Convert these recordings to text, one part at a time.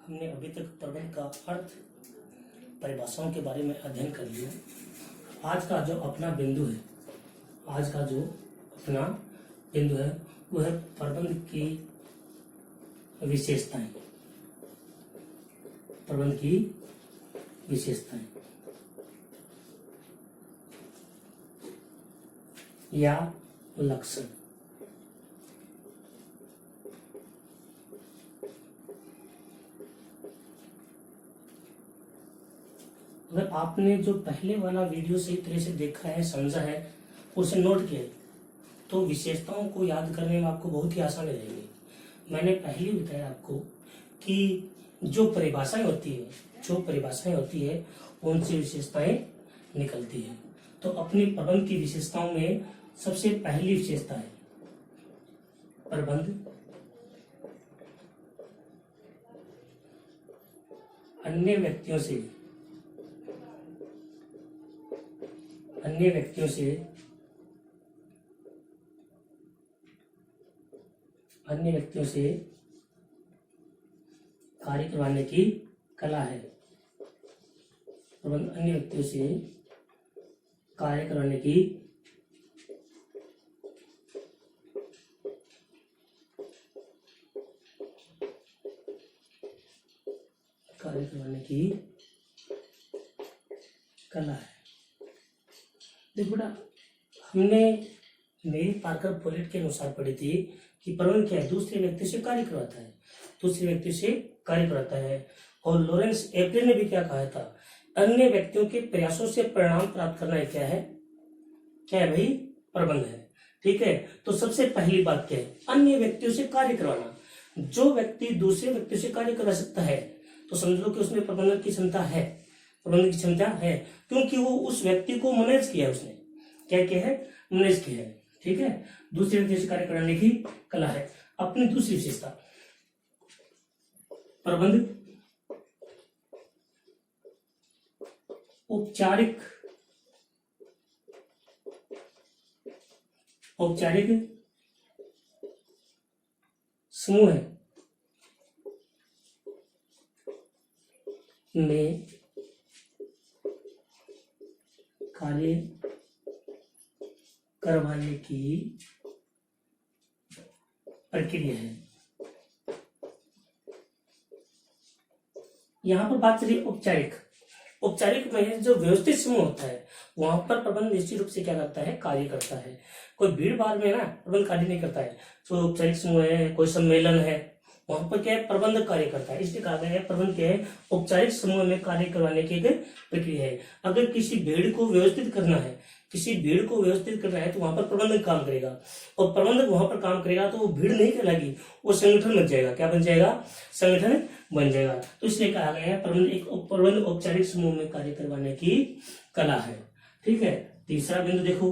हमने अभी तक प्रबंध का अर्थ, परिभाषाओं के बारे में अध्ययन कर लिया। आज का जो अपना बिंदु है, आज का जो अपना बिंदु है वो है प्रबंध की विशेषताएं। प्रबंध की विशेषताएं या लक्षण। अगर आपने जो पहले वाला वीडियो सही तरह से देखा है, समझा है, उसे नोट किया, तो विशेषताओं को याद करने में आपको बहुत ही आसानी रहेगी। मैंने पहले ही बताया आपको कि जो परिभाषाएं होती है उनसे विशेषताएं निकलती है। तो अपनी प्रबंध की विशेषताओं में सबसे पहली विशेषता है प्रबंध अन्य व्यक्तियों से कार्य करवाने की कला है। प्रबंध अन्य व्यक्तियों से कार्य करवाने की कला है। देखो बेटा, हमने मेरी पार्कर पोलेट के अनुसार पढ़ी थी कि प्रबंध क्या है, दूसरे व्यक्ति से कार्य करवाता है। और लॉरेंस एप्रिल ने भी क्या कहा था, अन्य व्यक्तियों के प्रयासों से परिणाम प्राप्त करना क्या है भाई, प्रबंध है। ठीक है, तो सबसे पहली बात क्या है, अन्य व्यक्तियों से कार्य करवाना। जो व्यक्ति दूसरे व्यक्ति से कार्य करवा सकता है तो समझ लो कि उसमें प्रबंधन की क्षमता है, क्योंकि वो उस व्यक्ति को मैनेज किया है, उसने क्या किया है, मैनेज किया है। ठीक है, दूसरे व्यक्ति से कार्य कराने की कला है। अपनी दूसरी विशेषता, प्रबंध औपचारिक समूह में कार्य करवाने की प्रक्रिया है। यहाँ पर बात चली औपचारिक में जो व्यवस्थित समूह होता है वहां पर प्रबंध निश्चित रूप से क्या करता है, कार्य करता है। कोई भीड़ भाड़ में ना प्रबंध कार्य नहीं करता है। जो औपचारिक समूह है, कोई सम्मेलन है, वहां पर क्या है, प्रबंध कार्य करता है। इसलिए कहा गया है प्रबंध क्या है, औपचारिक समूह में कार्य करवाने की एक प्रक्रिया है। अगर किसी भीड़ को व्यवस्थित करना है तो वहां पर प्रबंधक काम करेगा, और प्रबंधक वहां पर काम करेगा तो वो भीड़ नहीं कहलाएगी, वो संगठन बन जाएगा। क्या बन जाएगा, संगठन बन जाएगा। तो इसलिए कहा गया है प्रबंध औपचारिक समूह में कार्य करवाने की कला है। ठीक है, तीसरा बिंदु देखो,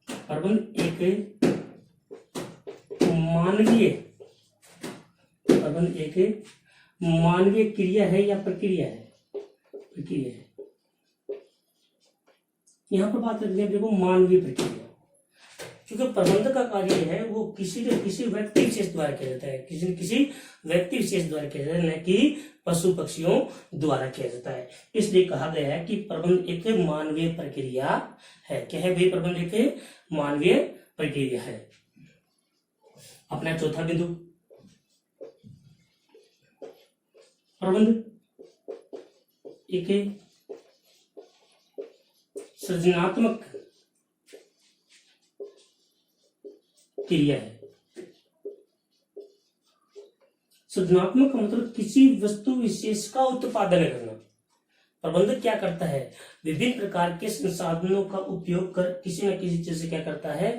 प्रबंध एक मानवीय क्रिया है या प्रक्रिया है। यहाँ पर बात करते हैं, देखो, मानवीय प्रक्रिया, क्योंकि प्रबंध का कार्य है वो किसी व्यक्ति विशेष द्वारा किया जाता है, किसी व्यक्ति विशेष द्वारा किया जाता है, न कि पशु पक्षियों द्वारा किया जाता है। इसलिए कहा गया है कि प्रबंध एक मानवीय प्रक्रिया है। क्या है भाई, प्रबंध एक मानवीय प्रक्रिया है। अपना चौथा बिंदु, प्रबंध एक सृजनात्मक क्रिया है। सृजनात्मक मतलब किसी वस्तु विशेष का उत्पादन करना। प्रबंधक क्या करता है, विभिन्न प्रकार के संसाधनों का उपयोग कर किसी न किसी चीज से क्या करता है,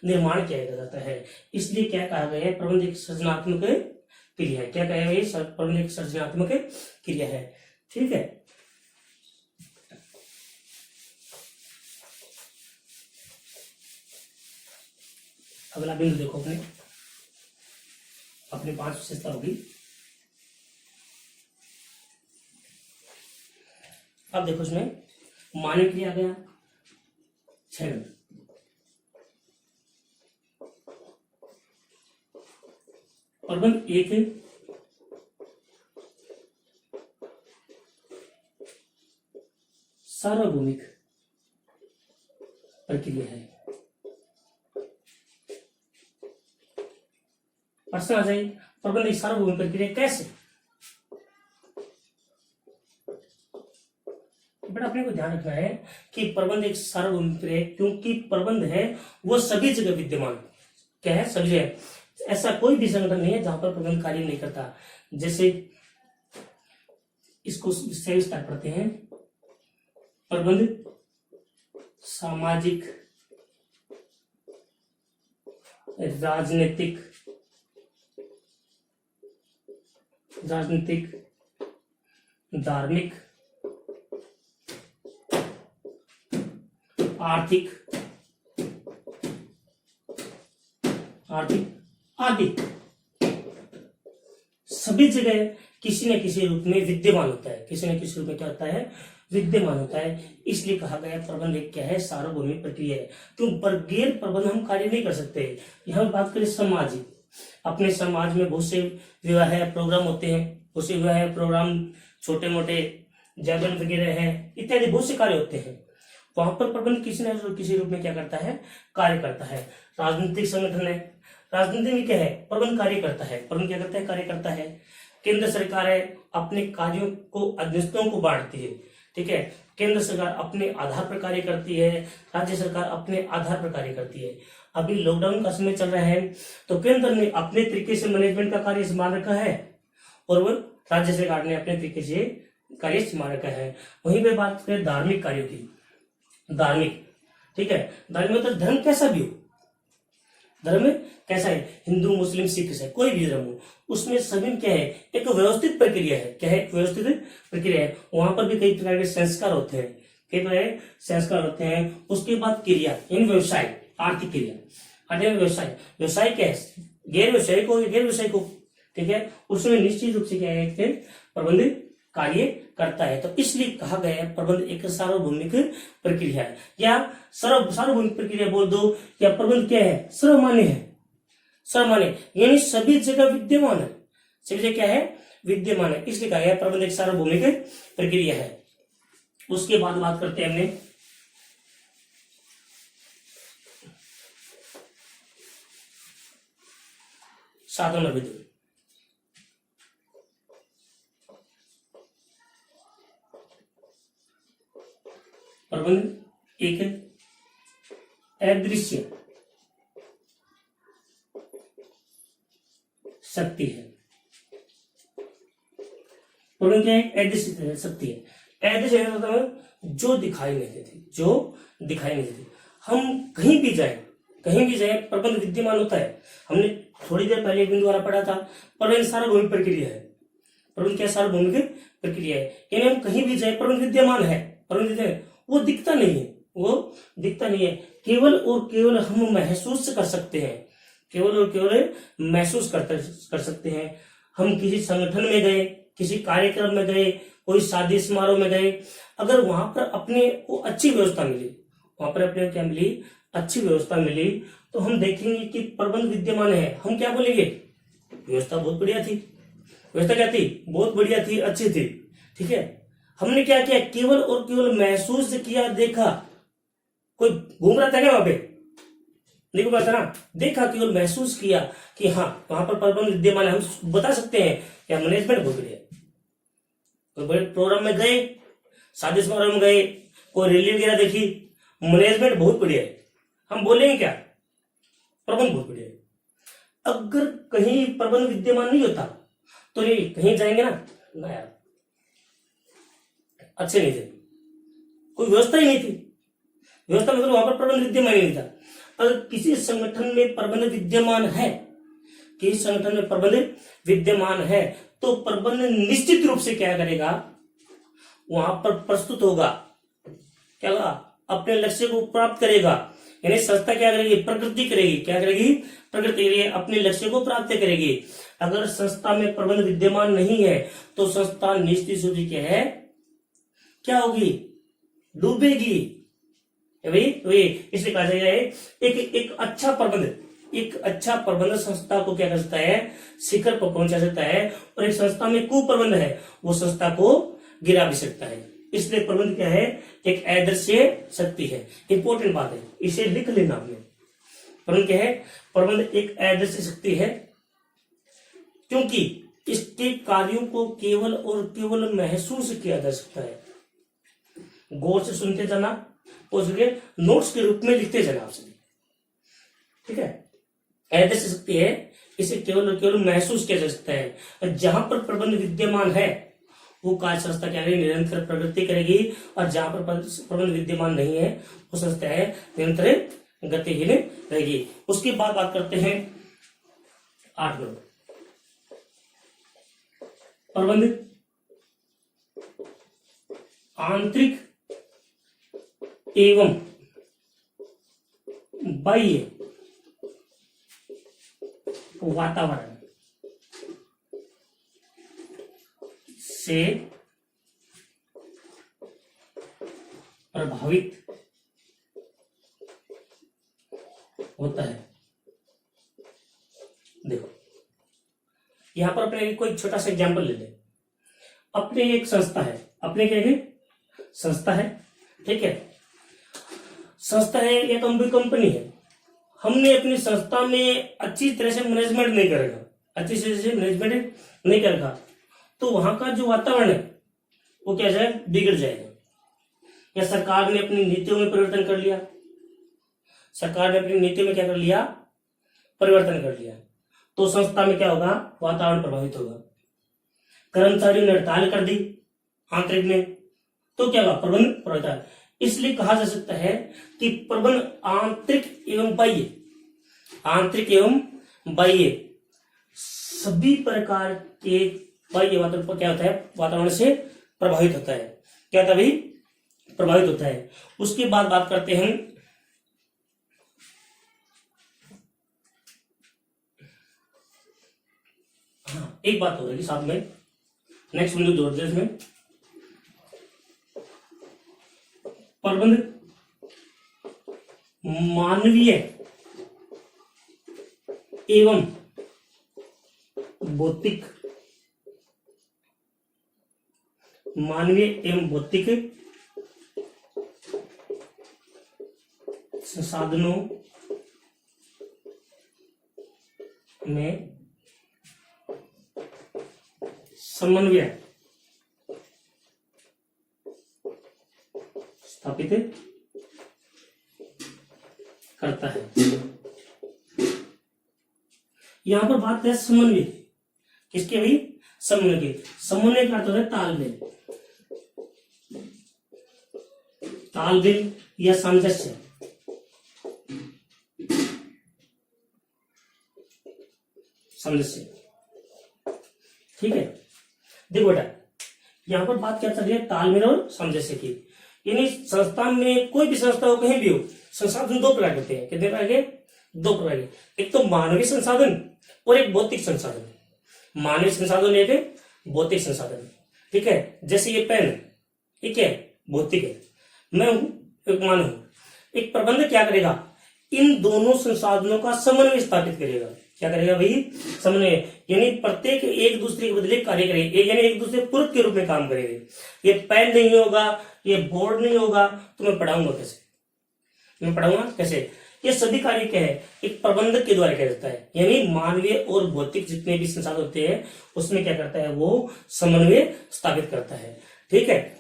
निर्माण किया जाता है। इसलिए क्या कहा गया है, प्रबंध एक सृजनात्मक क्रिया है। क्या कहा गया, प्रबंध एक सृजनात्मक क्रिया है। ठीक है, अगला बिंदु देखो, अपने 5 विशेषता होगी। अब देखो इसमें मानव क्रिया आ गया, क्षण, प्रबंध एक सार्वभौमिक प्रक्रिया है। प्रश्न आ जाए, प्रबंध एक सार्वभौमिक प्रक्रिया कैसे? बट अपने को ध्यान रखना है कि प्रबंध एक सार्वभौमिक प्रक्रिया है, क्योंकि प्रबंध है वो सभी जगह विद्यमान क्या है, सभी जगह। ऐसा कोई भी संगठन नहीं है जहां पर प्रबंध कार्य नहीं करता। जैसे इसको विस्तार पढ़ते हैं, प्रबंध सामाजिक, राजनीतिक, धार्मिक, आर्थिक आदि सभी जगह किसी न किसी रूप में विद्यमान होता है। किसी न किसी रूप में क्या होता है, विद्यमान होता है। इसलिए कहा गया प्रबंध एक क्या है, सार्वभौमिक प्रक्रिया है। तो बगैर प्रबंध हम कार्य नहीं कर सकते। यहाँ बात करें सामाजिक, अपने समाज में बहुत से विवाह प्रोग्राम होते हैं, बहुत से विवाह प्रोग्राम, छोटे मोटे जागरण वगैरह है, इत्यादि बहुत से कार्य होते हैं। वहां पर प्रबंध किसी न किसी रूप में क्या करता है, कार्य करता है। राजनीतिक संगठन है, राजनीति में क्या है, प्रबंध कार्य करता है। प्रबंध क्या करता है, कार्य करता है। केंद्र सरकार है, अपने कार्यों को अधीनस्थों को बांटती है, ठीक है। केंद्र सरकार अपने आधार पर कार्य करती है, राज्य सरकार अपने आधार पर कार्य करती है। अभी लॉकडाउन का समय चल रहा है, तो केंद्र ने अपने तरीके से मैनेजमेंट का कार्य संभाल रखा है और वो राज्य सरकार ने अपने तरीके से कार्य संभाल रखा है। वहीं पे बात करें धार्मिक कार्यों की, धार्मिक, ठीक है, धार्मिक मतलब धर्म कैसा भी हो, धर्म कैसा है, हिंदू मुस्लिम सिख ईसाई कोई भी धर्म हो, उसमें सभी में क्या है, एक व्यवस्थित प्रक्रिया है। क्या है, एक व्यवस्थित प्रक्रिया है। वहां पर भी कई प्रकार के संस्कार होते हैं, कई प्रकार के संस्कार होते हैं। उसके बाद क्रिया, इन व्यवसाय, आर्थिक क्रिया, व्यवसाय, व्यवसाय क्या है, गैर व्यवसायिक हो, गैर व्यवसायिक हो, ठीक है, उसमें निश्चित रूप से क्या है, प्रबंध कार्य करता है। तो इसलिए कहा गया है प्रबंध एक सार्वभौमिक प्रक्रिया है, या सार्वभौमिक प्रक्रिया बोल दो, या प्रबंध क्या है, सर्वमान्य है। सर्वमान्य यानी सभी जगह विद्यमान है, सभी जगह क्या है, विद्यमान है। इसलिए कहा गया प्रबंध एक सार्वभौमिक प्रक्रिया है। उसके बाद बात करते हैं हमने साधन विधि। प्रबंध एक अदृश्य शक्ति है। प्रबंध क्या है, अदृश्य शक्ति है। अदृश्य मतलब जो दिखाई नहीं देती, जो दिखाई नहीं देती। हम कहीं भी जाए प्रबंध विद्यमान होता है। हमने थोड़ी देर पहले एक बिंदु वाला पढ़ा था, प्रबंध सार्वभौमिक प्रक्रिया है। प्रबंध क्या, सार्वभौमिक प्रक्रिया है, यानी हम कहीं भी जाए प्रबंध विद्यमान है। प्रबंध वो दिखता नहीं है, वो दिखता नहीं है, केवल और केवल हम महसूस कर सकते हैं, केवल और केवल महसूस कर सकते हैं। हम किसी संगठन में गए, किसी कार्यक्रम में गए, कोई शादी समारोह में गए, अगर वहां पर अपने को अच्छी व्यवस्था मिली, वहां पर अपने क्या मिली, अच्छी व्यवस्था मिली, तो हम देखेंगे कि प्रबंध विद्यमान है। हम क्या बोलेंगे, व्यवस्था बहुत बढ़िया थी। व्यवस्था क्या थी, बहुत बढ़िया थी, अच्छी थी, ठीक है। हमने क्या किया, केवल और केवल महसूस किया, देखा। कोई घूम रहा था क्या वहां पे, नहीं घूम रहा था ना, देखा, केवल महसूस किया कि हाँ वहां पर प्रबंध विद्यमान है। हम बता सकते हैं क्या, मैनेजमेंट बहुत बढ़िया। कोई बड़े प्रोग्राम में गए, शादी समारोह में गए, कोई रैली वगैरह देखी, मैनेजमेंट बहुत बढ़िया है, हम बोलेंगे क्या, प्रबंध बहुत बढ़िया है। अगर कहीं प्रबंध विद्यमान नहीं होता तो नहीं, कहीं जाएंगे ना यार, अच्छे नहीं थे, कोई व्यवस्था ही नहीं थी। व्यवस्था मतलब वहां पर प्रबंध विद्यमान ही नहीं था। अगर किसी संगठन में प्रबंध विद्यमान है, किसी संगठन में प्रबंध विद्यमान है, तो प्रबंध निश्चित रूप से क्या करेगा, वहां पर प्रस्तुत होगा, क्या होगा, अपने लक्ष्य को प्राप्त करेगा। यानी संस्था क्या करेगी, प्रगति करेगी। क्या करेगी, प्रगति करेगी, अपने लक्ष्य को प्राप्त करेगी। अगर संस्था में प्रबंध विद्यमान नहीं है तो संस्था निश्चित रूप से क्या है, क्या होगी, डूबेगी। भाई इसलिए कहा जाएगा एक अच्छा प्रबंध, एक अच्छा प्रबंधन संस्था को क्या कर सकता है, शिखर पर पहुंचा सकता है, और एक संस्था में कुप्रबंध है वो संस्था को गिरा भी सकता है। इसलिए प्रबंध क्या है, एक आदर्शीय शक्ति है। इंपॉर्टेंट बात है, इसे लिख लेना आपने। प्रबंध क्या है, प्रबंध एक आदर्शीय शक्ति है, क्योंकि इसके कार्यों को केवल और केवल महसूस किया जा सकता है। गौर से सुनते जाना और उसके नोट्स के रूप में लिखते जाना आप सभी, ठीक है। आदर्शीय शक्ति है, इसे केवल और केवल महसूस किया जा सकता है। जहां पर प्रबंध विद्यमान है वो कार्य संस्था क्या है, निरंतर प्रगति करेगी, और जहां पर प्रबंध विद्यमान नहीं है वो संस्था है निरंतर गतिहीन रहेगी। उसके बाद बात करते हैं 8 नंबर, प्रबंध आंतरिक एवं बाह्य वातावरण से प्रभावित होता है। देखो यहां पर अपने कोई छोटा सा एग्जांपल ले ले। अपने एक संस्था है, अपने क्या है, संस्था है, ठीक है। संस्था है या कंपनी है, हमने अपनी संस्था में अच्छी तरह से मैनेजमेंट नहीं करेगा, अच्छी तरह से मैनेजमेंट नहीं करेगा, तो वहां का जो वातावरण है वो क्या जाएगा, बिगड़ जाएगा। या सरकार ने अपनी नीतियों में परिवर्तन कर लिया, सरकार ने अपनी नीतियों में क्या कर लिया, परिवर्तन कर लिया, तो संस्था में क्या होगा, वातावरण प्रभावित होगा। कर्मचारियों ने हड़ताल कर दी आंतरिक में, तो क्या होगा, प्रबंध प्रभावित है। इसलिए कहा जा सकता है कि प्रबंध आंतरिक एवं बाह्य, आंतरिक एवं बाह्य सभी प्रकार के बाह्य वातावरण पर क्या होता है, वातावरण से प्रभावित होता है। क्या होता है भाई, प्रभावित होता है। उसके बाद बात करते हैं एक बात हो रही साथ में, नेक्स्ट बिंदु जोड़ दे इसमें, प्रबंध मानवीय एवं भौतिक, मानवीय एवं भौतिक संसाधनों में समन्वय स्थापित करता है। यहां पर बात है समन्वय, किसके भाई, समन्वय के। समन्वय का अर्थ होता है तालमेल, तालमेल या सामंजस्य। सामंजस्य, ठीक है। देखो बेटा यहां पर बात क्या चल रही है, तालमेल और सामंजस्य की। यानी संस्था में, कोई भी संस्था हो, कहीं भी हो, संसाधन दो प्रकार के होते हैं। कितने प्रकार के, दो प्रकार के। एक तो मानवीय संसाधन और एक भौतिक संसाधन। मानवीय संसाधन एक है, भौतिक संसाधन, ठीक है। जैसे ये पेन, ठीक है, भौतिक है, मैं हूं, एक मानव हूं। एक प्रबंधक क्या करेगा, इन दोनों संसाधनों का समन्वय स्थापित करेगा। क्या करेगा भाई, समन्वय, यानी प्रत्येक एक दूसरे के बदले कार्य करेगा, यानी एक दूसरे पूरक के रूप में काम करेंगे। ये पेन नहीं होगा, ये बोर्ड नहीं होगा, तो मैं पढ़ाऊंगा कैसे, मैं पढ़ाऊंगा कैसे। ये सभी कार्य क्या है, एक प्रबंधक के द्वारा किया जाता है। यानी मानवीय और भौतिक जितने भी संसाधन होते हैं उसमें क्या करता है, वो समन्वय स्थापित करता है, ठीक है।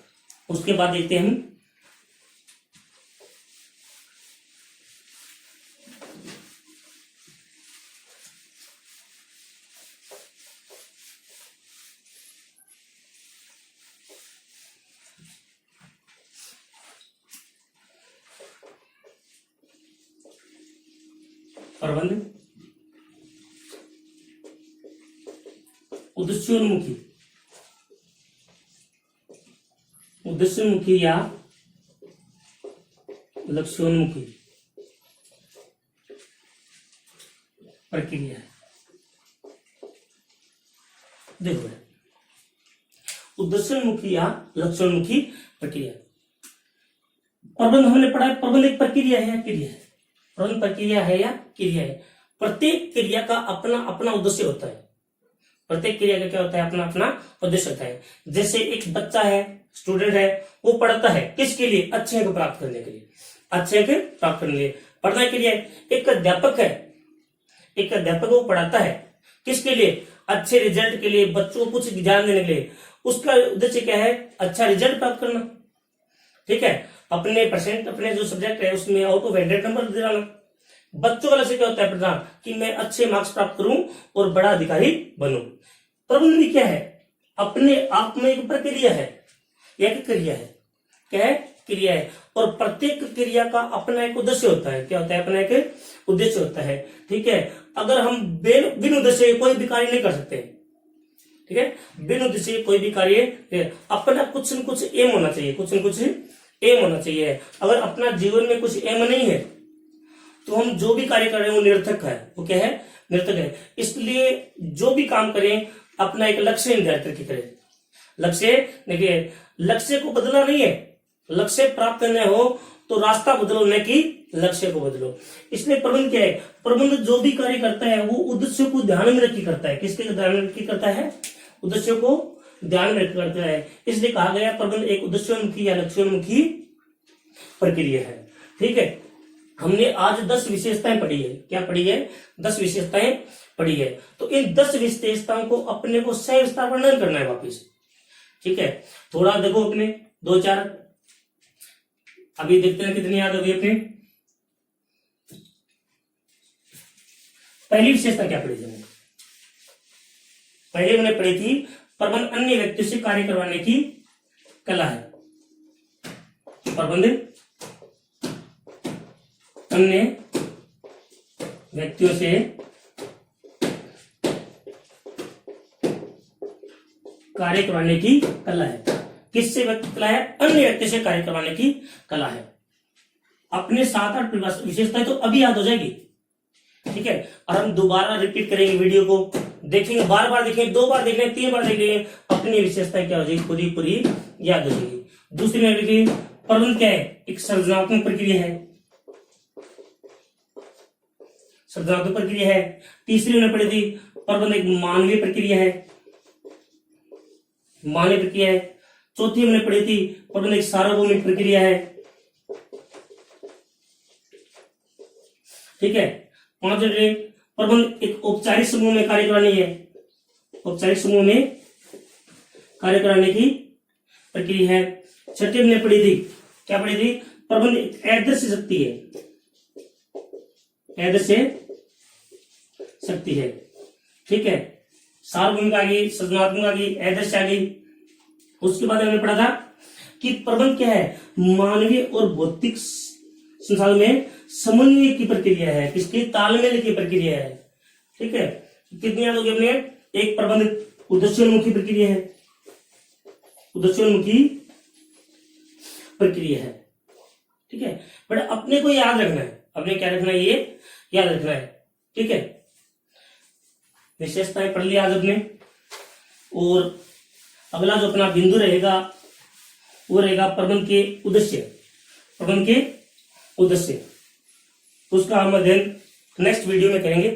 उसके बाद देखते हैं हम प्रबंध उद्देश्योन्मुखी, उद्देश्योन्मुखी या लक्ष्योन्मुखी प्रक्रिया है। देखो उद्देश्योन्मुखी या लक्ष्योन्मुखी प्रक्रिया, प्रबंध हमने पढ़ा है, प्रबंध एक प्रक्रिया है या क्रिया है, प्रबंध प्रक्रिया है या क्रिया है। प्रत्येक क्रिया का अपना अपना उद्देश्य होता है। प्रत्येक क्रिया का क्या होता है, अपना अपना उद्देश्य होता है। जैसे एक बच्चा है, स्टूडेंट है, वो पढ़ता है किसके लिए, अच्छे अंक प्राप्त करने के लिए, अच्छे अंक प्राप्त करने के लिए पढ़ना के लिए। एक अध्यापक है, एक अध्यापक वो पढ़ाता है किसके लिए, अच्छे रिजल्ट के लिए, बच्चों को कुछ ज्ञान देने के लिए। उसका उद्देश्य क्या है, अच्छा रिजल्ट प्राप्त करना, ठीक है, अपने परसेंट, अपने जो सब्जेक्ट है उसमें आउट ऑफ 100 नंबर दिलाना। बच्चों का लक्ष्य क्या होता है, पढ़ना, कि मैं अच्छे मार्क्स प्राप्त करूं और बड़ा अधिकारी बनूं। प्रबंधन भी क्या है, अपने आप में एक प्रक्रिया है, एक क्रिया है, क्या है, क्रिया है। और प्रत्येक क्रिया का अपना एक उद्देश्य होता है, क्या होता है, अपना एक उद्देश्य होता है, ठीक है। अगर हम बिन उद्देश्य कोई भी कार्य नहीं कर सकते, ठीक है, बिन उद्देश्य कोई भी कार्य, अपना कुछ न कुछ एम होना चाहिए, कुछ न कुछ एम होना चाहिए। अगर अपना जीवन में कुछ एम नहीं है तो हम जो भी कार्य कर रहे हैं वो निरर्थक है, वो क्या है, निरर्थक है। इसलिए जो भी काम करें अपना एक लक्ष्य निर्धारित करके करें। लक्ष्य देखिए, लक्ष्य को बदलना नहीं है, लक्ष्य प्राप्त करना हो तो रास्ता बदलो, न कि लक्ष्य को बदलो। इसलिए प्रबंध क्या है, प्रबंध जो भी कार्य करता है वो उद्देश्य को ध्यान में रख के करता है। किसके ध्यान में रख के करता है, उद्देश्य को ध्यान में रख करता है। इसलिए कहा गया प्रबंध एक उद्देश्योन्मुखी या लक्ष्योन्मुखी प्रक्रिया है, ठीक है। हमने आज 10 विशेषताएं पढ़ी है, क्या पढ़ी है, 10 विशेषताएं पढ़ी है। तो इन 10 विशेषताओं को अपने को सविस्तार वर्णन करना है वापिस, ठीक है। थोड़ा देखो अपने 2-4 अभी देखते हैं कितनी याद होगी अपनी। पहली विशेषता क्या पढ़ी थी, पहले हमने पढ़ी थी प्रबंध अन्य व्यक्तियों से कार्य करवाने की कला है। प्रबंध अन्य व्यक्तियों से कार्य करवाने की कला है। किससे कला है, अन्य व्यक्ति से कार्य करवाने की कला है। अपने 7-8 विशेषताएं तो अभी याद हो जाएगी, ठीक है। और हम दोबारा रिपीट करेंगे, वीडियो को देखेंगे, बार बार देखेंगे, 2 बार देखेंगे, 3 बार देखेंगे, अपनी विशेषताएं क्या हो जाएगी, पूरी पूरी याद हो जाएगी। दूसरी में देखिए प्रबंध क्या है, एक सृजनात्मक प्रक्रिया है, सृजनात्मक प्रक्रिया है। तीसरी में पढ़ी थी प्रबंध एक मानवीय प्रक्रिया है, मानवीय प्रक्रिया है। चौथी हमने पढ़ी थी प्रबंध एक सार्वभौमिक प्रक्रिया है, ठीक है। 5 प्रबंध एक औपचारिक समूह में कार्य करानी है, औपचारिक समूह में कार्य कराने की प्रक्रिया है। 6ठी हमने पढ़ी थी, क्या पढ़ी थी, प्रबंध एक आदर्श शक्ति है, आदर्श शक्ति है, ठीक है। सार्वभौमिक आ गई, सृजनात्मक आ गई, आदर्श आ गई। उसके बाद हमने पढ़ा था कि प्रबंध क्या है, मानवीय और भौतिक संसाधन में समन्वय की प्रक्रिया है, किसकी, तालमेल की प्रक्रिया है, ठीक है। कितनी याद होगी अपने, एक प्रबंध उद्देश्योन्मुखी प्रक्रिया है, उद्देश्योन्मुखी प्रक्रिया है, ठीक है। बट अपने को याद रखना है, अपने क्या रखना है, ये याद रखना है, ठीक है। विशेषताएं पढ़ लिया आज अपने। और अगला जो अपना बिंदु रहेगा वो रहेगा प्रबंध के उद्देश्य, प्रबंध के उद्देश्य। उसका हम अध्ययन नेक्स्ट वीडियो में करेंगे।